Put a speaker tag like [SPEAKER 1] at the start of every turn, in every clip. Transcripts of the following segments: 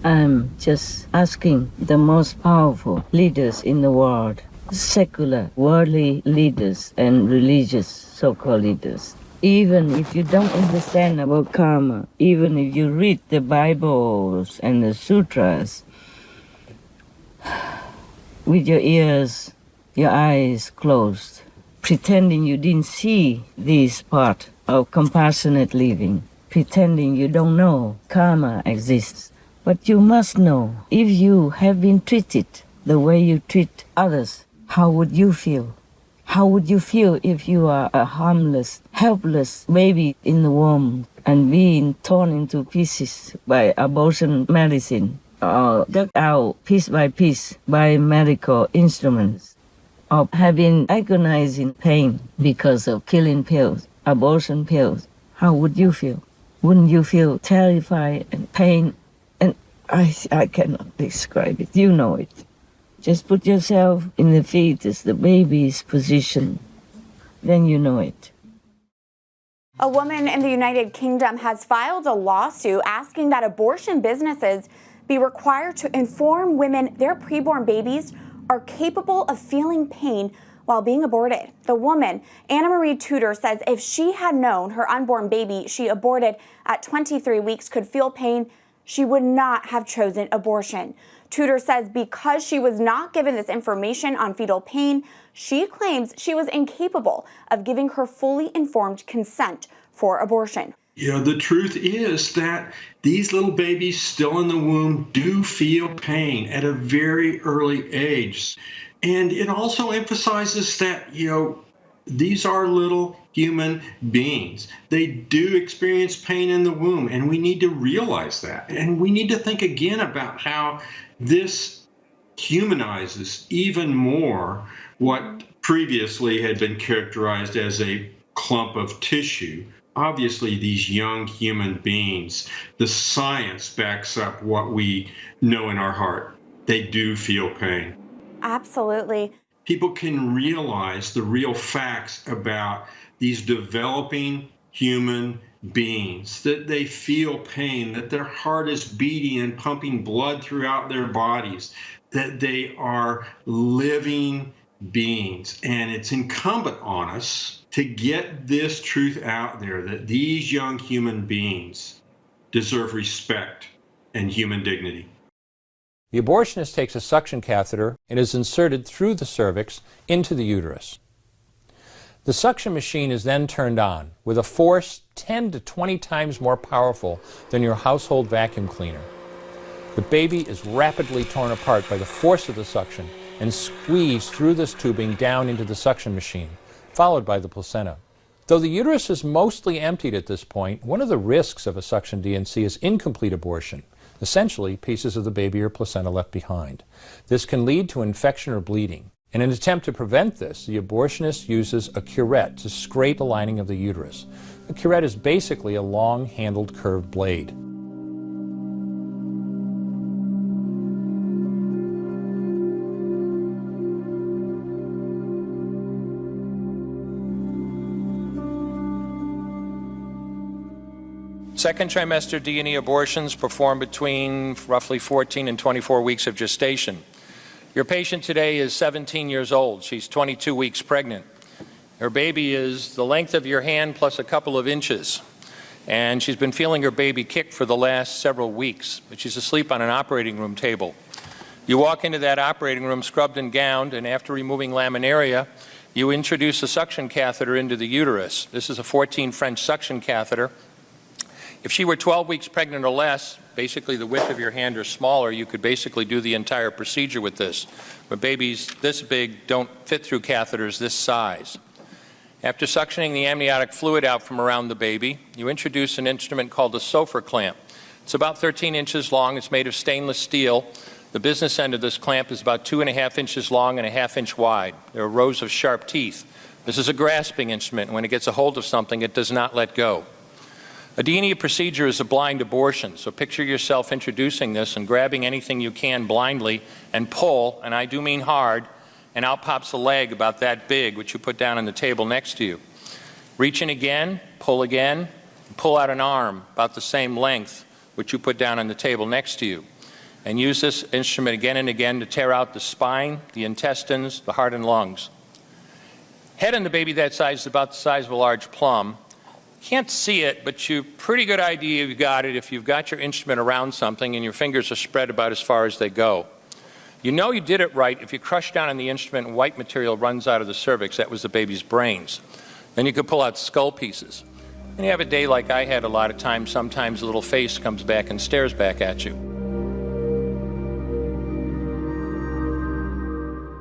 [SPEAKER 1] I'm just asking the most powerful leaders in the world, secular, worldly leaders and religious so-called leaders. Even if you don't understand about karma, even if you read the Bibles and the sutras, with your ears, your eyes closed, pretending you didn't see this part of compassionate living, pretending you don't know karma exists. But you must know, if you have been treated the way you treat others, how would you feel? How would you feel if you are a harmless, helpless baby in the womb and being torn into pieces by abortion medicine, or dug out piece by piece by medical instruments, or having agonizing pain because of killing pills, abortion pills? How would you feel? Wouldn't you feel terrified and pain? I cannot describe it. You know it. Just put yourself in the fetus, the baby's position. Then you know it.
[SPEAKER 2] A woman in the United Kingdom has filed a lawsuit asking that abortion businesses be required to inform women their preborn babies are capable of feeling pain while being aborted. The woman, Anna Marie Tudor, says if she had known her unborn baby she aborted at 23 weeks could feel pain, she would not have chosen abortion. Tudor says because she was not given this information on fetal pain, she claims she was incapable of giving her fully informed consent for abortion.
[SPEAKER 3] You know, the truth is that these little babies still in the womb do feel pain at a very early age. And it also emphasizes that, you know, these are little human beings. They do experience pain in the womb, and we need to realize that. And we need to think again about how this humanizes even more what previously had been characterized as a clump of tissue. Obviously, these young human beings, the science backs up what we know in our heart. They do feel pain.
[SPEAKER 2] Absolutely.
[SPEAKER 3] People can realize the real facts about these developing human beings, that they feel pain, that their heart is beating and pumping blood throughout their bodies, that they are living beings. And it's incumbent on us to get this truth out there, that these young human beings deserve respect and human dignity.
[SPEAKER 4] The abortionist takes a suction catheter and is inserted through the cervix into the uterus. The suction machine is then turned on with a force 10 to 20 times more powerful than your household vacuum cleaner. The baby is rapidly torn apart by the force of the suction and squeezed through this tubing down into the suction machine, followed by the placenta. Though the uterus is mostly emptied at this point, one of the risks of a suction D&C is incomplete abortion. Essentially, pieces of the baby or placenta left behind. This can lead to infection or bleeding. In an attempt to prevent this, the abortionist uses a curette to scrape the lining of the uterus. A curette is basically a long-handled curved blade. Second trimester D&E abortions performed between roughly 14 and 24 weeks of gestation. Your patient today is 17 years old. She's 22 weeks pregnant. Her baby is the length of your hand plus a couple of inches. And she's been feeling her baby kick for the last several weeks, but she's asleep on an operating room table. You walk into that operating room scrubbed and gowned, and after removing laminaria, you introduce a suction catheter into the uterus. This is a 14 French suction catheter. If she were 12 weeks pregnant or less, basically the width of your hand or smaller, you could basically do the entire procedure with this. But babies this big don't fit through catheters this size. After suctioning the amniotic fluid out from around the baby, you introduce an instrument called a Sofer clamp. It's about 13 inches long. It's made of stainless steel. The business end of this clamp is about 2.5 inches long and 1/2 inch wide. There are rows of sharp teeth. This is a grasping instrument. When it gets a hold of something, it does not let go. A D&E procedure is a blind abortion, so picture yourself introducing this and grabbing anything you can blindly and pull, and I do mean hard, and out pops a leg about that big, which you put down on the table next to you. Reach in again, pull out an arm about the same length, which you put down on the table next to you. and use this instrument again and again to tear out the spine, the intestines, the heart and lungs. Head in the baby that size is about the size of a large plum. Can't see it, but you pretty good idea you've got it if you've got your instrument around something and your fingers are spread about as far as they go. You know you did it right if you crush down on the instrument and white material runs out of the cervix. That was the baby's brains. Then you could pull out skull pieces. And you have a day like I had a lot of times. Sometimes a little face comes back and stares back at you.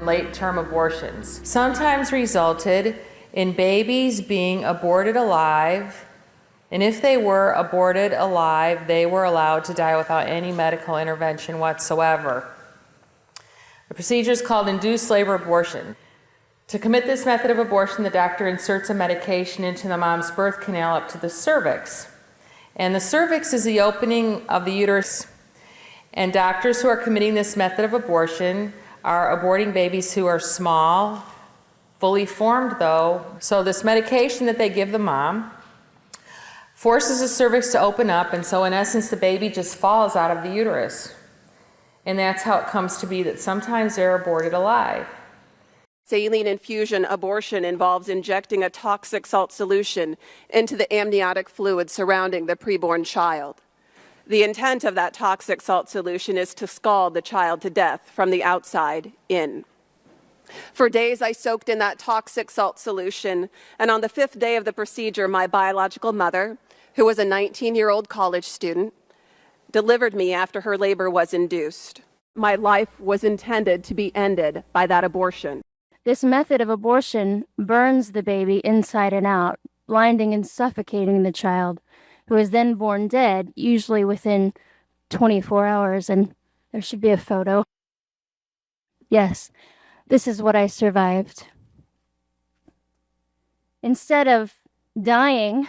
[SPEAKER 5] Late-term abortions sometimes resulted in babies being aborted alive, and if they were aborted alive, they were allowed to die without any medical intervention whatsoever. The procedure is called induced labor abortion. To commit this method of abortion, the doctor inserts a medication into the mom's birth canal up to the cervix. And the cervix is the opening of the uterus. And doctors who are committing this method of abortion are aborting babies who are small, fully formed though. So this medication that they give the mom forces the cervix to open up, and so in essence the baby just falls out of the uterus. And that's how it comes to be that sometimes they're aborted alive.
[SPEAKER 6] Saline infusion abortion involves injecting a toxic salt solution into the amniotic fluid surrounding the preborn child. The intent of that toxic salt solution is to scald the child to death from the outside in. For days, I soaked in that toxic salt solution, and on the 5th day of the procedure, my biological mother, who was a 19-year-old college student, delivered me after her labor was induced. My life was intended to be ended by that abortion.
[SPEAKER 7] This method of abortion burns the baby inside and out, blinding and suffocating the child, who is then born dead, usually within 24 hours, and there should be a photo. Yes. This is what I survived. Instead of dying,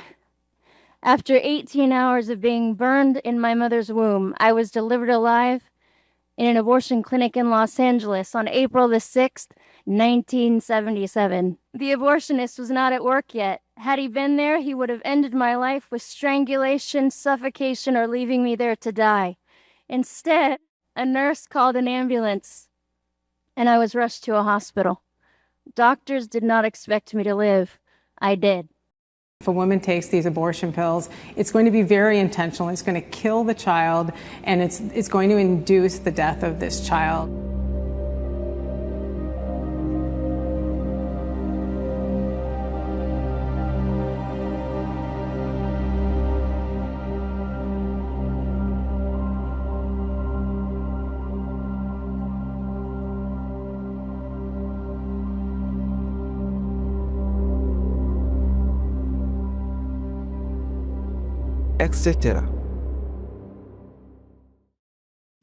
[SPEAKER 7] after 18 hours of being burned in my mother's womb, I was delivered alive in an abortion clinic in Los Angeles on April the 6th, 1977. The abortionist was not at work yet. Had he been there, he would have ended my life with strangulation, suffocation, or leaving me there to die. Instead, a nurse called an ambulance, and I was rushed to a hospital. Doctors did not expect me to live. I did.
[SPEAKER 8] If a woman takes these abortion pills, it's going to be very intentional. It's going to kill the child, and it's going to induce the death of this child.
[SPEAKER 9] etc.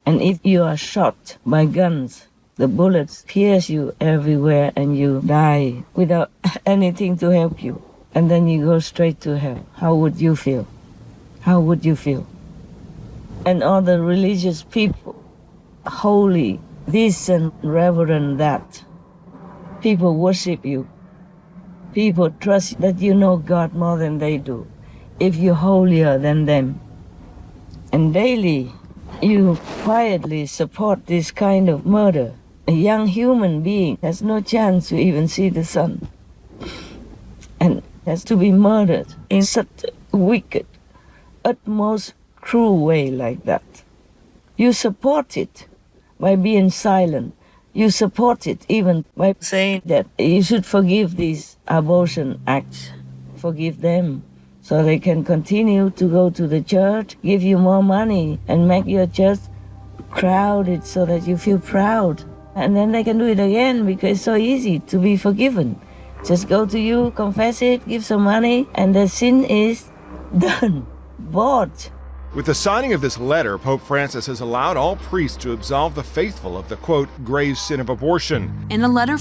[SPEAKER 1] And if you are shot by guns, the bullets pierce you everywhere and you die without anything to help you, and then you go straight to hell, how would you feel? How would you feel? And all the religious people, holy, this and reverend that, people worship you. People trust that you know God more than they do, if you're holier than them. And daily, you quietly support this kind of murder. A young human being has no chance to even see the sun and has to be murdered in such a wicked, utmost cruel way like that. You support it by being silent. You support it even by saying that you should forgive these abortion acts. Forgive them, so they can continue to go to the church, give you more money, and make your church crowded so that you feel proud. And then they can do it again because it's so easy to be forgiven. Just go to you, confess it, give some money, and the sin is done, bought.
[SPEAKER 10] With the signing of this letter, Pope Francis has allowed all priests to absolve the faithful of the, quote, grave sin of abortion.
[SPEAKER 11] In a letter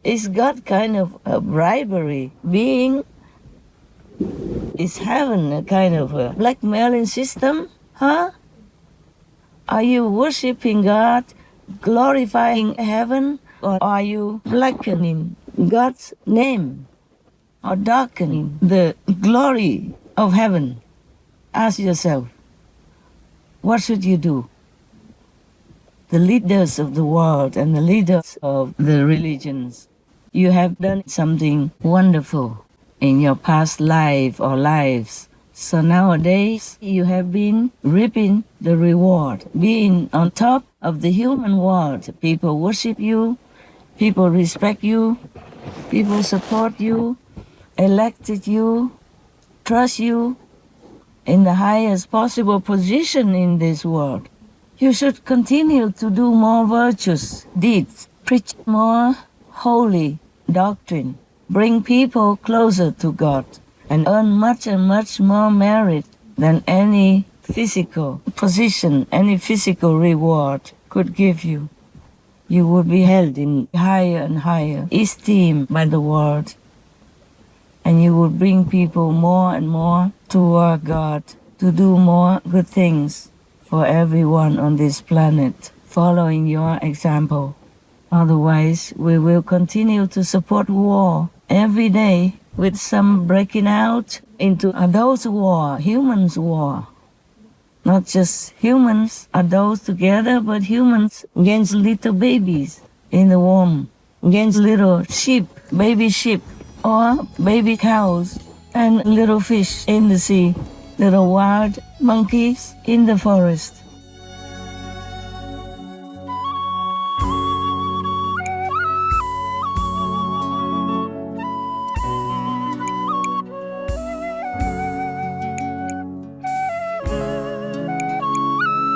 [SPEAKER 1] Is God kind of a bribery? Is heaven a kind of a blackmailing system? Huh? Are you worshiping God, glorifying heaven, or are you blackening God's name or darkening the glory of heaven? Ask yourself, what should you do? The leaders of the world and the leaders of the religions, you have done something wonderful in your past life or lives. So nowadays, you have been reaping the reward, being on top of the human world. People worship you, people respect you, people support you, elected you, trust you in the highest possible position in this world. You should continue to do more virtuous deeds, preach more holy doctrine, bring people closer to God, and earn much and much more merit than any physical position, any physical reward could give you. You would be held in higher and higher esteem by the world, and you would bring people more and more toward God to do more good things for everyone on this planet, following your example. Otherwise, we will continue to support war every day, with some breaking out into adults' war, humans' war. Not just humans, adults together, but humans against little babies in the womb, against little sheep, baby sheep, or baby cows, and little fish in the sea, little wild monkeys in the forest.